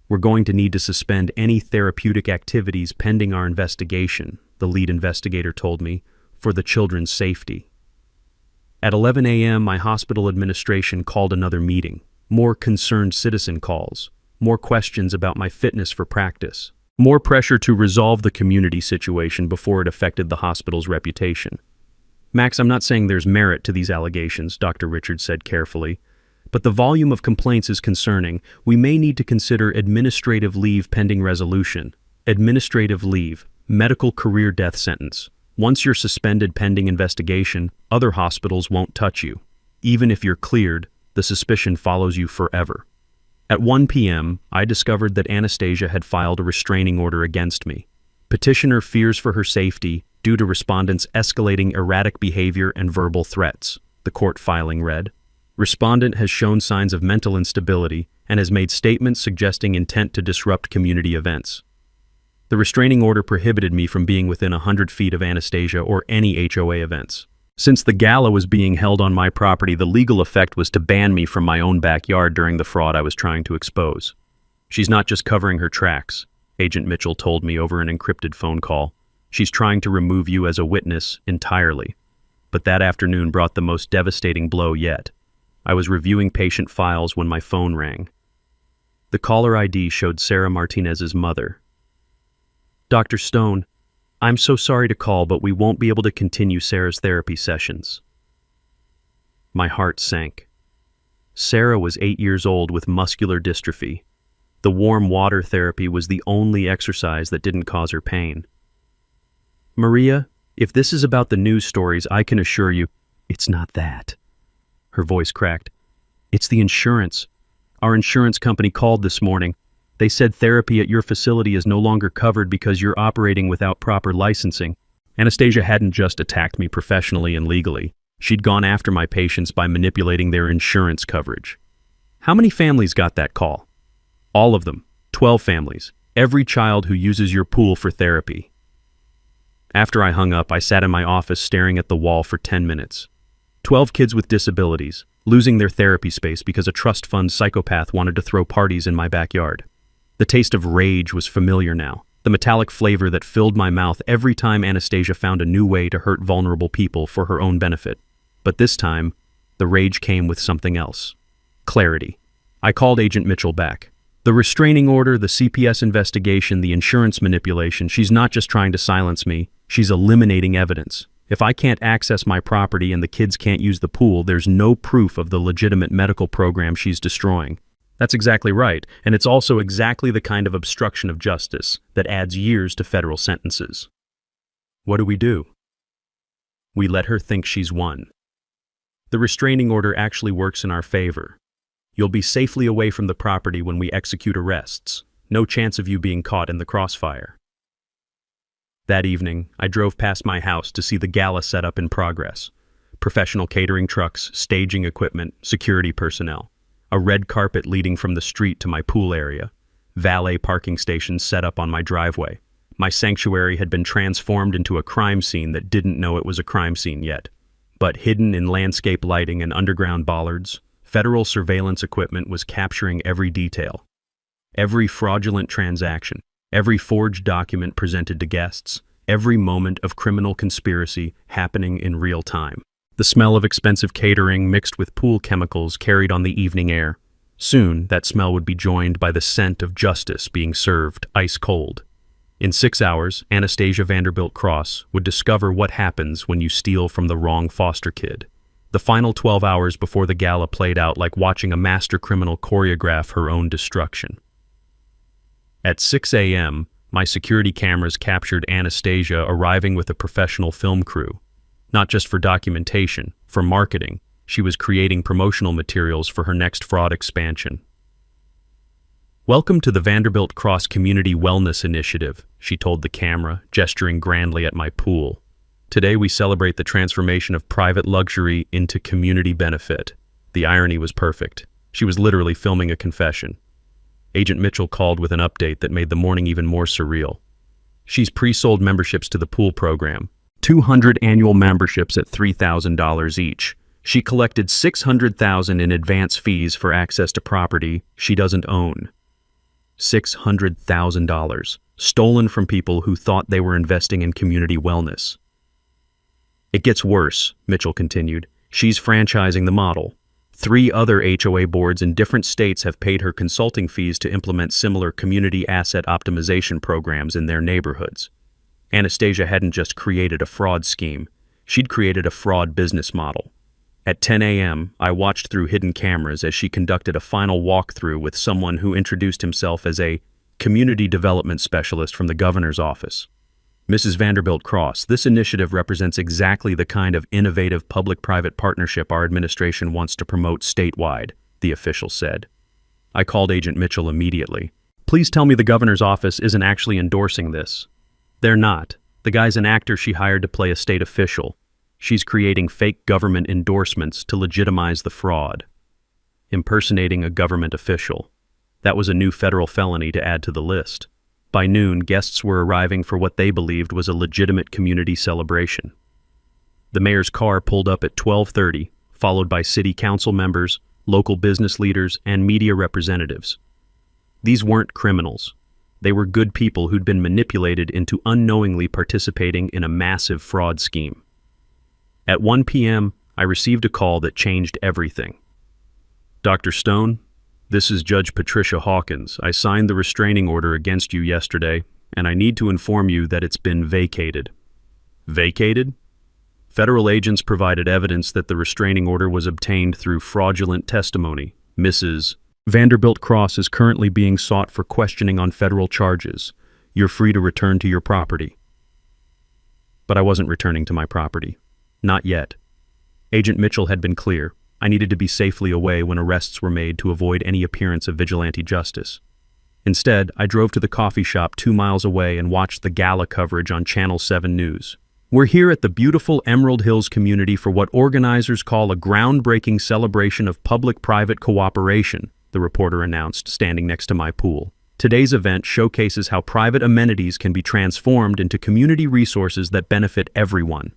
Speaker 1: We're going to need to suspend any therapeutic activities pending our investigation, the lead investigator told me, for the children's safety. At 11 a.m., my hospital administration called another meeting. More concerned citizen calls, more questions about my fitness for practice. More pressure to resolve the community situation before it affected the hospital's reputation. Max, I'm not saying there's merit to these allegations, Dr. Richards said carefully, but the volume of complaints is concerning. We may need to consider administrative leave pending resolution. Administrative leave, medical career death sentence. Once you're suspended pending investigation, other hospitals won't touch you. Even if you're cleared, the suspicion follows you forever. At 1 p.m., I discovered that Anastasia had filed a restraining order against me. Petitioner fears for her safety due to respondents' escalating erratic behavior and verbal threats, the court filing read. Respondent has shown signs of mental instability and has made statements suggesting intent to disrupt community events. The restraining order prohibited me from being within 100 feet of Anastasia or any HOA events. Since the gala was being held on my property, the legal effect was to ban me from my own backyard during the fraud I was trying to expose. She's not just covering her tracks, Agent Mitchell told me over an encrypted phone call. She's trying to remove you as a witness entirely. But that afternoon brought the most devastating blow yet. I was reviewing patient files when my phone rang. The caller ID showed Sarah Martinez's mother. Dr. Stone, I'm so sorry to call, but we won't be able to continue Sarah's therapy sessions. My heart sank. Sarah was 8 years old with muscular dystrophy. The warm water therapy was the only exercise that didn't cause her pain. Maria, if this is about the news stories, I can assure you, it's not that. Her voice cracked. It's the insurance. Our insurance company called this morning. They said therapy at your facility is no longer covered because you're operating without proper licensing. Anastasia hadn't just attacked me professionally and legally. She'd gone after my patients by manipulating their insurance coverage. How many families got that call? All of them. 12 families. Every child who uses your pool for therapy. After I hung up, I sat in my office staring at the wall for 10 minutes. 12 kids with disabilities, losing their therapy space because a trust fund psychopath wanted to throw parties in my backyard. The taste of rage was familiar now, the metallic flavor that filled my mouth every time Anastasia found a new way to hurt vulnerable people for her own benefit. But this time, the rage came with something else. Clarity. I called Agent Mitchell back. The restraining order, the CPS investigation, the insurance manipulation, she's not just trying to silence me, she's eliminating evidence. If I can't access my property and the kids can't use the pool, there's no proof of the legitimate medical program she's destroying. That's exactly right, and it's also exactly the kind of obstruction of justice that adds years to federal sentences. What do? We let her think she's won. The restraining order actually works in our favor. You'll be safely away from the property when we execute arrests. No chance of you being caught in the crossfire. That evening, I drove past my house to see the gala setup in progress. Professional catering trucks, staging equipment, security personnel. A red carpet leading from the street to my pool area. Valet parking stations set up on my driveway. My sanctuary had been transformed into a crime scene that didn't know it was a crime scene yet. But hidden in landscape lighting and underground bollards, federal surveillance equipment was capturing every detail. Every fraudulent transaction, every forged document presented to guests, every moment of criminal conspiracy happening in real time. The smell of expensive catering mixed with pool chemicals carried on the evening air. Soon, that smell would be joined by the scent of justice being served ice cold. In 6 hours, Anastasia Vanderbilt Cross would discover what happens when you steal from the wrong foster kid. The final 12 hours before the gala played out like watching a master criminal choreograph her own destruction. At 6 a.m., my security cameras captured Anastasia arriving with a professional film crew. Not just for documentation, for marketing, she was creating promotional materials for her next fraud expansion. Welcome to the Vanderbilt Cross Community Wellness Initiative, she told the camera, gesturing grandly at my pool. Today we celebrate the transformation of private luxury into community benefit. The irony was perfect. She was literally filming a confession. Agent Mitchell called with an update that made the morning even more surreal. She's pre-sold memberships to the pool program. 200 annual memberships at $3,000 each. She collected $600,000 in advance fees for access to property she doesn't own. $600,000, stolen from people who thought they were investing in community wellness. It gets worse, Mitchell continued. She's franchising the model. 3 other HOA boards in different states have paid her consulting fees to implement similar community asset optimization programs in their neighborhoods. Anastasia hadn't just created a fraud scheme, she'd created a fraud business model. At 10 a.m., I watched through hidden cameras as she conducted a final walkthrough with someone who introduced himself as a community development specialist from the governor's office. Mrs. Vanderbilt Cross, this initiative represents exactly the kind of innovative public-private partnership our administration wants to promote statewide, the official said. I called Agent Mitchell immediately. Please tell me the governor's office isn't actually endorsing this. They're not. The guy's an actor she hired to play a state official. She's creating fake government endorsements to legitimize the fraud. Impersonating a government official. That was a new federal felony to add to the list. By noon, guests were arriving for what they believed was a legitimate community celebration. The mayor's car pulled up at 12:30, followed by city council members, local business leaders, and media representatives. These weren't criminals. They were good people who'd been manipulated into unknowingly participating in a massive fraud scheme. At 1 p.m., I received a call that changed everything. Dr. Stone, this is Judge Patricia Hawkins. I signed the restraining order against you yesterday, and I need to inform you that it's been vacated. Vacated? Federal agents provided evidence that the restraining order was obtained through fraudulent testimony. Mrs. Vanderbilt Cross is currently being sought for questioning on federal charges. You're free to return to your property. But I wasn't returning to my property. Not yet. Agent Mitchell had been clear. I needed to be safely away when arrests were made to avoid any appearance of vigilante justice. Instead, I drove to the coffee shop 2 miles away and watched the gala coverage on Channel 7 News. We're here at the beautiful Emerald Hills community for what organizers call a groundbreaking celebration of public-private cooperation, the reporter announced, standing next to my pool. Today's event showcases how private amenities can be transformed into community resources that benefit everyone.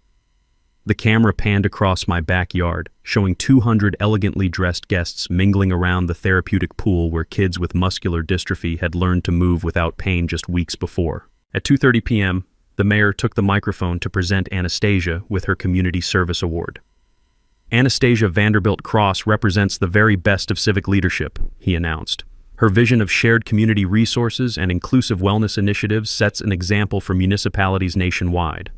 Speaker 1: The camera panned across my backyard, showing 200 elegantly dressed guests mingling around the therapeutic pool where kids with muscular dystrophy had learned to move without pain just weeks before. At 2:30 p.m., the mayor took the microphone to present Anastasia with her Community Service Award. Anastasia Vanderbilt Cross represents the very best of civic leadership, he announced. Her vision of shared community resources and inclusive wellness initiatives sets an example for municipalities nationwide.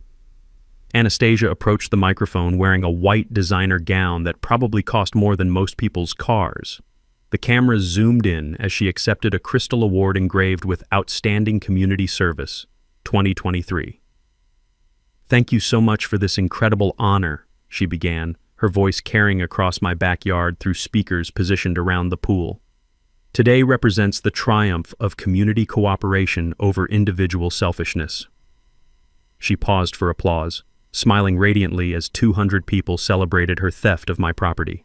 Speaker 1: Anastasia approached the microphone wearing a white designer gown that probably cost more than most people's cars. The cameras zoomed in as she accepted a crystal award engraved with Outstanding Community Service, 2023. Thank you so much for this incredible honor, she began, her voice carrying across my backyard through speakers positioned around the pool. Today represents the triumph of community cooperation over individual selfishness. She paused for applause, smiling radiantly as 200 people celebrated her theft of my property.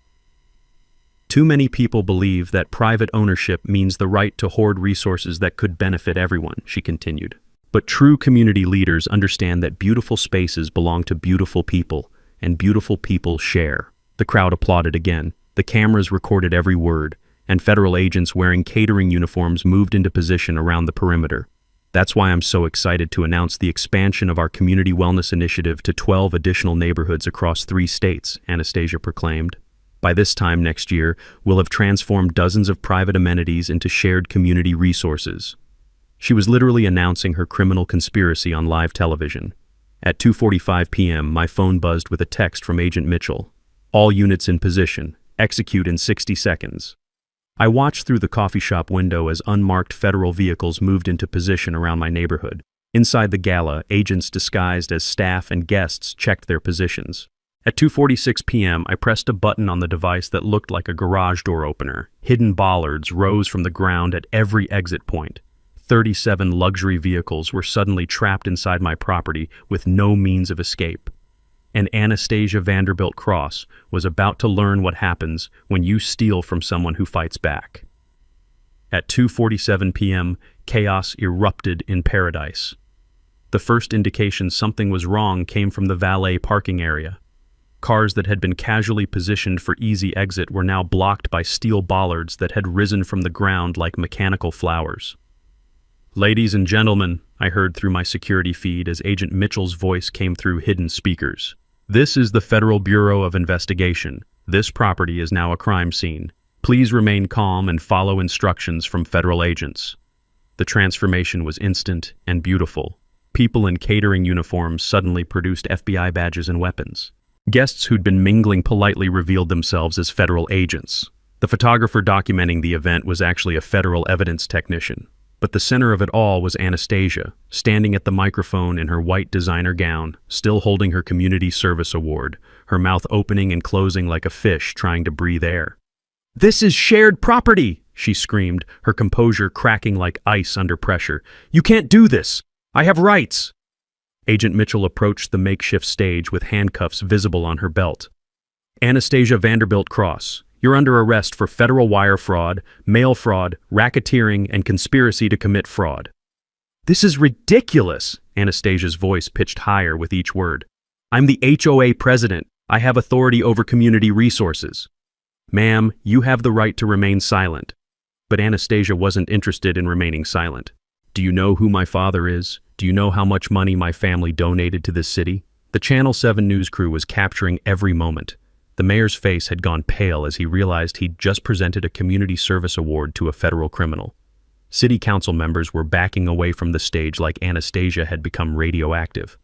Speaker 1: Too many people believe that private ownership means the right to hoard resources that could benefit everyone, she continued. But true community leaders understand that beautiful spaces belong to beautiful people, and beautiful people share. The crowd applauded again. The cameras recorded every word, and federal agents wearing catering uniforms moved into position around the perimeter. That's why I'm so excited to announce the expansion of our community wellness initiative to 12 additional neighborhoods across 3 states, Anastasia proclaimed. By this time next year, we'll have transformed dozens of private amenities into shared community resources. She was literally announcing her criminal conspiracy on live television. At 2:45 p.m., my phone buzzed with a text from Agent Mitchell. All units in position. Execute in 60 seconds. I watched through the coffee shop window as unmarked federal vehicles moved into position around my neighborhood. Inside the gala, agents disguised as staff and guests checked their positions. At 2:46 p.m., I pressed a button on the device that looked like a garage door opener. Hidden bollards rose from the ground at every exit point. 37 luxury vehicles were suddenly trapped inside my property with no means of escape. And Anastasia Vanderbilt Cross was about to learn what happens when you steal from someone who fights back. At 2:47 p.m., chaos erupted in paradise. The first indication something was wrong came from the valet parking area. Cars that had been casually positioned for easy exit were now blocked by steel bollards that had risen from the ground like mechanical flowers. Ladies and gentlemen, I heard through my security feed as Agent Mitchell's voice came through hidden speakers. This is the Federal Bureau of Investigation. This property is now a crime scene. Please remain calm and follow instructions from federal agents. The transformation was instant and beautiful. People in catering uniforms suddenly produced FBI badges and weapons. Guests who'd been mingling politely revealed themselves as federal agents. The photographer documenting the event was actually a federal evidence technician. But the center of it all was Anastasia, standing at the microphone in her white designer gown, still holding her community service award, her mouth opening and closing like a fish trying to breathe air. "This is shared property!" she screamed, her composure cracking like ice under pressure. "You can't do this! I have rights!" Agent Mitchell approached the makeshift stage with handcuffs visible on her belt. "Anastasia Vanderbilt Cross, you're under arrest for federal wire fraud, mail fraud, racketeering, and conspiracy to commit fraud." "This is ridiculous!" Anastasia's voice pitched higher with each word. "I'm the HOA president. I have authority over community resources." "Ma'am, you have the right to remain silent." But Anastasia wasn't interested in remaining silent. "Do you know who my father is? Do you know how much money my family donated to this city?" The Channel 7 news crew was capturing every moment. The mayor's face had gone pale as he realized he'd just presented a community service award to a federal criminal. City council members were backing away from the stage like Anastasia had become radioactive.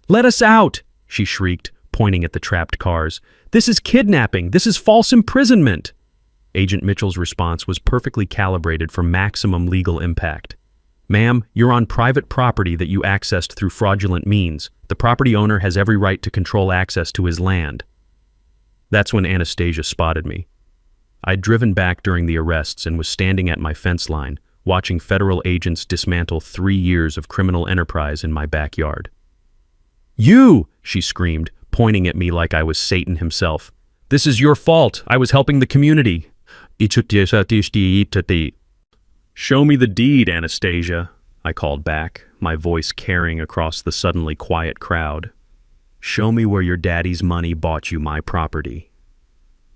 Speaker 1: "Let us out!" she shrieked, pointing at the trapped cars. "This is kidnapping! This is false imprisonment!" Agent Mitchell's response was perfectly calibrated for maximum legal impact. "Ma'am, you're on private property that you accessed through fraudulent means. The property owner has every right to control access to his land." That's when Anastasia spotted me. I'd driven back during the arrests and was standing at my fence line, watching federal agents dismantle 3 years of criminal enterprise in my backyard. "You!" she screamed, pointing at me like I was Satan himself. "This is your fault. I was helping the community." "Show me the deed, Anastasia," I called back, my voice carrying across the suddenly quiet crowd. "Show me where your daddy's money bought you my property."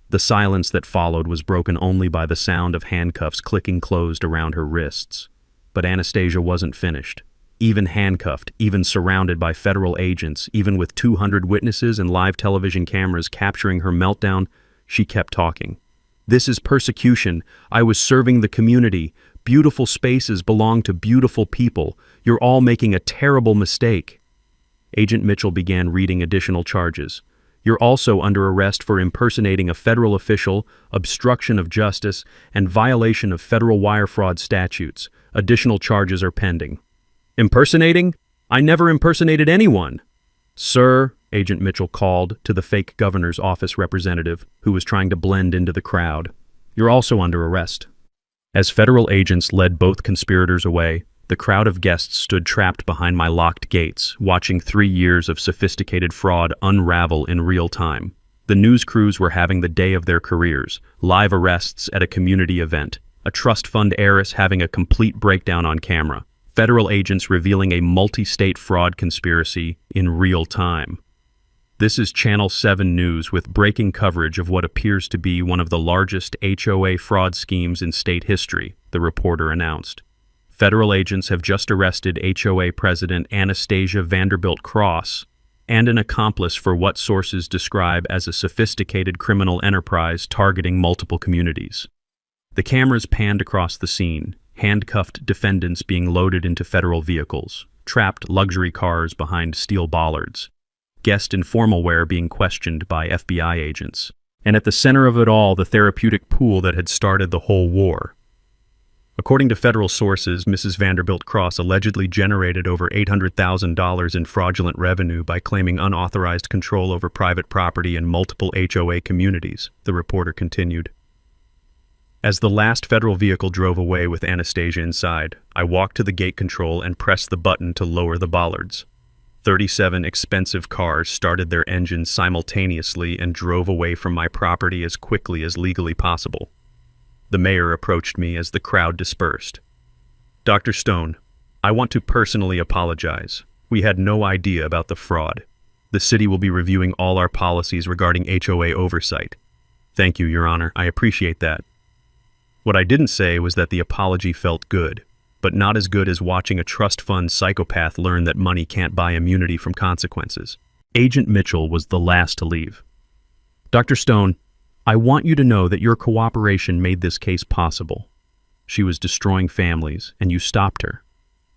Speaker 1: The silence that followed was broken only by the sound of handcuffs clicking closed around her wrists. But Anastasia wasn't finished. Even handcuffed, even surrounded by federal agents, even with 200 witnesses and live television cameras capturing her meltdown, she kept talking. "This is persecution. I was serving the community. Beautiful spaces belong to beautiful people. You're all making a terrible mistake." Agent Mitchell began reading additional charges. "You're also under arrest for impersonating a federal official, obstruction of justice, and violation of federal wire fraud statutes. Additional charges are pending." "Impersonating? I never impersonated anyone." "Sir," Agent Mitchell called to the fake governor's office representative, who was trying to blend into the crowd, "you're also under arrest." As federal agents led both conspirators away, the crowd of guests stood trapped behind my locked gates, watching 3 years of sophisticated fraud unravel in real time. The news crews were having the day of their careers, live arrests at a community event, a trust fund heiress having a complete breakdown on camera, federal agents revealing a multi-state fraud conspiracy in real time. This is Channel 7 News with breaking coverage of what appears to be one of the largest HOA fraud schemes in state history, the reporter announced. Federal agents have just arrested HOA President Anastasia Vanderbilt Cross and an accomplice for what sources describe as a sophisticated criminal enterprise targeting multiple communities. The cameras panned across the scene, handcuffed defendants being loaded into federal vehicles, trapped luxury cars behind steel bollards, guests in formal wear being questioned by FBI agents, and at the center of it all, the therapeutic pool that had started the whole war. According to federal sources, Mrs. Vanderbilt Cross allegedly generated over $800,000 in fraudulent revenue by claiming unauthorized control over private property in multiple HOA communities, the reporter continued. As the last federal vehicle drove away with Anastasia inside, I walked to the gate control and pressed the button to lower the bollards. 37 expensive cars started their engines simultaneously and drove away from my property as quickly as legally possible. The mayor approached me as the crowd dispersed. "Dr. Stone, I want to personally apologize. We had no idea about the fraud. The city will be reviewing all our policies regarding HOA oversight." "Thank you, Your Honor. I appreciate that." What I didn't say was that the apology felt good, but not as good as watching a trust fund psychopath learn that money can't buy immunity from consequences. Agent Mitchell was the last to leave. "Dr. Stone, I want you to know that your cooperation made this case possible. She was destroying families, and you stopped her.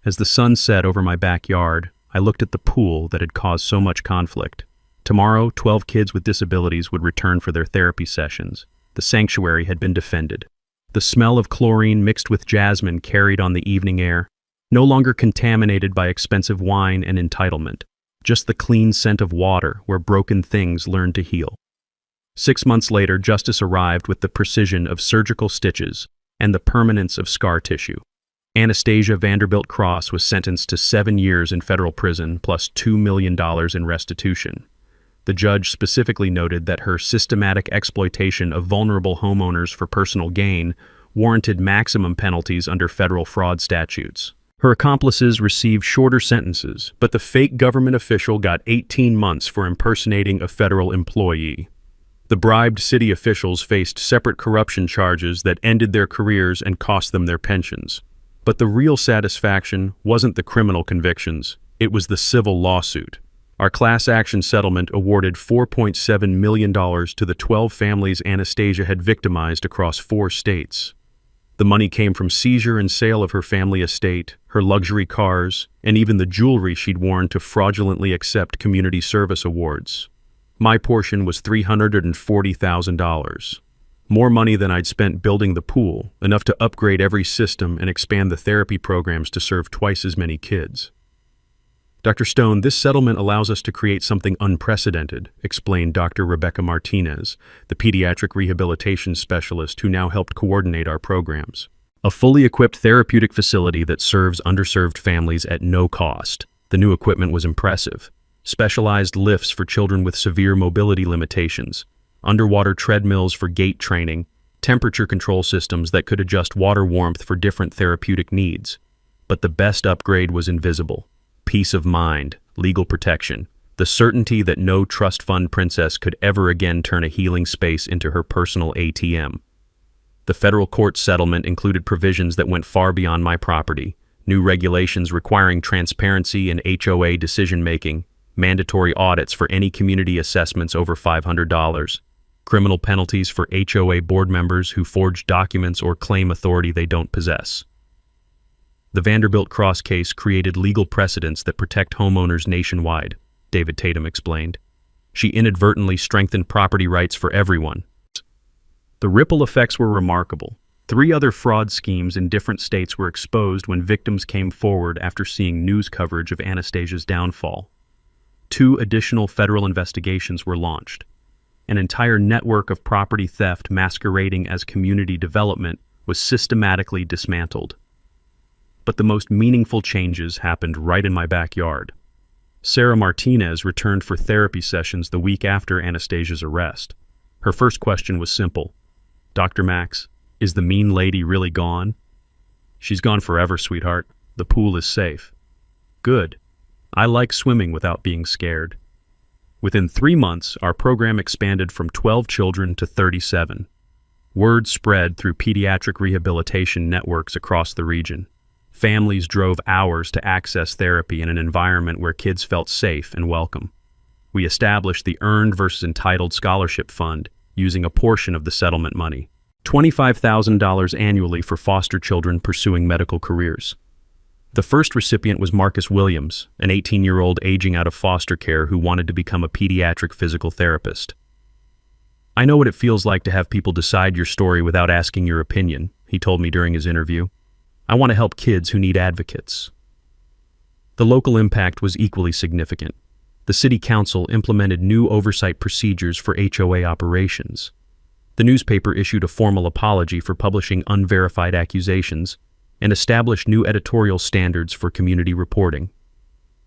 Speaker 1: As the sun set over my backyard, I looked at the pool that had caused so much conflict. Tomorrow, 12 kids with disabilities would return for their therapy sessions. The sanctuary had been defended. The smell of chlorine mixed with jasmine carried on the evening air, no longer contaminated by expensive wine and entitlement, just the clean scent of water where broken things learned to heal. 6 months later, justice arrived with the precision of surgical stitches and the permanence of scar tissue. Anastasia Vanderbilt Cross was sentenced to 7 years in federal prison plus $2 million in restitution. The judge specifically noted that her systematic exploitation of vulnerable homeowners for personal gain warranted maximum penalties under federal fraud statutes. Her accomplices received shorter sentences, but the fake government official got 18 months for impersonating a federal employee. The bribed city officials faced separate corruption charges that ended their careers and cost them their pensions. But the real satisfaction wasn't the criminal convictions, it was the civil lawsuit. Our class action settlement awarded $4.7 million to the 12 families Anastasia had victimized across 4 states. The money came from seizure and sale of her family estate, her luxury cars, and even the jewelry she'd worn to fraudulently accept community service awards. My portion was $340,000. More money than I'd spent building the pool, enough to upgrade every system and expand the therapy programs to serve twice as many kids. Dr. Stone, this settlement allows us to create something unprecedented, explained Dr. Rebecca Martinez, the pediatric rehabilitation specialist who now helped coordinate our programs. A fully equipped therapeutic facility that serves underserved families at no cost. The new equipment was impressive. Specialized lifts for children with severe mobility limitations, underwater treadmills for gait training, temperature control systems that could adjust water warmth for different therapeutic needs. But the best upgrade was invisible. Peace of mind, legal protection, the certainty that no trust fund princess could ever again turn a healing space into her personal ATM. The federal court settlement included provisions that went far beyond my property, new regulations requiring transparency in HOA decision-making, mandatory audits for any community assessments over $500, criminal penalties for HOA board members who forge documents or claim authority they don't possess. The Vanderbilt Cross case created legal precedents that protect homeowners nationwide, David Tatum explained. She inadvertently strengthened property rights for everyone. The ripple effects were remarkable. 3 other fraud schemes in different states were exposed when victims came forward after seeing news coverage of Anastasia's downfall. 2 additional federal investigations were launched. An entire network of property theft masquerading as community development was systematically dismantled. But the most meaningful changes happened right in my backyard. Sarah Martinez returned for therapy sessions the week after Anastasia's arrest. Her first question was simple. Dr. Max, is the mean lady really gone? She's gone forever, sweetheart. The pool is safe. Good. I like swimming without being scared. Within 3 months, our program expanded from 12 children to 37. Word spread through pediatric rehabilitation networks across the region. Families drove hours to access therapy in an environment where kids felt safe and welcome. We established the Earned versus Entitled Scholarship Fund using a portion of the settlement money, $25,000 annually for foster children pursuing medical careers. The first recipient was Marcus Williams, an 18-year-old aging out of foster care who wanted to become a pediatric physical therapist. I know what it feels like to have people decide your story without asking your opinion, he told me during his interview. I want to help kids who need advocates. The local impact was equally significant. The city council implemented new oversight procedures for HOA operations. The newspaper issued a formal apology for publishing unverified accusations and established new editorial standards for community reporting.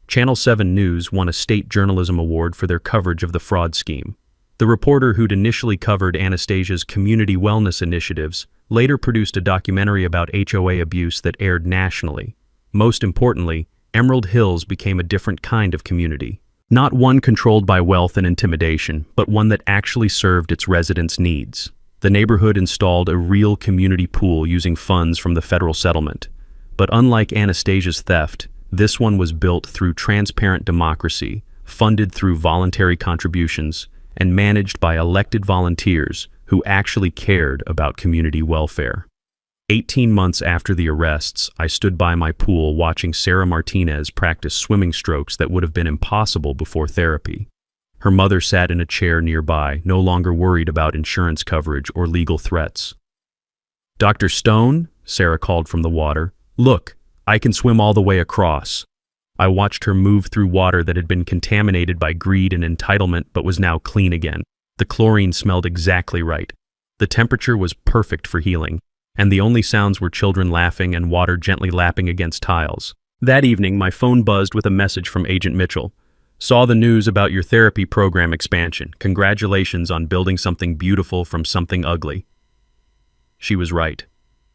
Speaker 1: Channel 7 News won a state journalism award for their coverage of the fraud scheme. The reporter who'd initially covered Anastasia's community wellness initiatives later produced a documentary about HOA abuse that aired nationally. Most importantly, Emerald Hills became a different kind of community. Not one controlled by wealth and intimidation, but one that actually served its residents' needs. The neighborhood installed a real community pool using funds from the federal settlement. But unlike Anastasia's theft, this one was built through transparent democracy, funded through voluntary contributions, and managed by elected volunteers who actually cared about community welfare. 18 months after the arrests, I stood by my pool watching Sarah Martinez practice swimming strokes that would have been impossible before therapy. Her mother sat in a chair nearby, no longer worried about insurance coverage or legal threats. "Dr. Stone," Sarah called from the water, "look, I can swim all the way across." I watched her move through water that had been contaminated by greed and entitlement but was now clean again. The chlorine smelled exactly right. The temperature was perfect for healing, and the only sounds were children laughing and water gently lapping against tiles. That evening, my phone buzzed with a message from Agent Mitchell. "Saw the news about your therapy program expansion. Congratulations on building something beautiful from something ugly." She was right.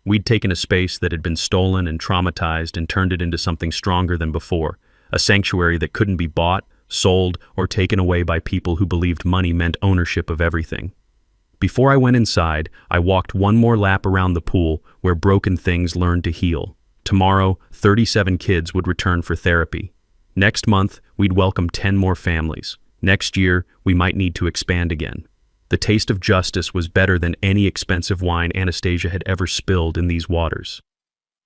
Speaker 1: We'd taken a space that had been stolen and traumatized and turned it into something stronger than before, a sanctuary that couldn't be bought, sold, or taken away by people who believed money meant ownership of everything. Before I went inside, I walked one more lap around the pool where broken things learned to heal. Tomorrow, 37 kids would return for therapy. Next month, we'd welcome 10 more families. Next year, we might need to expand again. The taste of justice was better than any expensive wine Anastasia had ever spilled in these waters.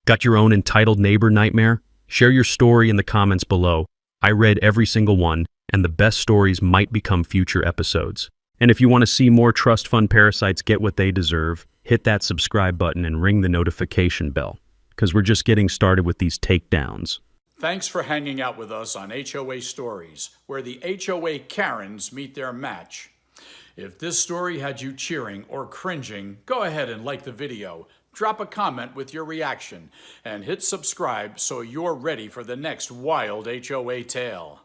Speaker 1: Got your own entitled neighbor nightmare? Share your story in the comments below. I read every single one, and the best stories might become future episodes. And if you want to see more trust fund parasites get what they deserve, hit that subscribe button and ring the notification bell, because we're just getting started with these takedowns.
Speaker 2: Thanks for hanging out with us on HOA Stories, where the HOA Karens meet their match. If this story had you cheering or cringing, go ahead and like the video, drop a comment with your reaction, and hit subscribe so you're ready for the next wild HOA tale.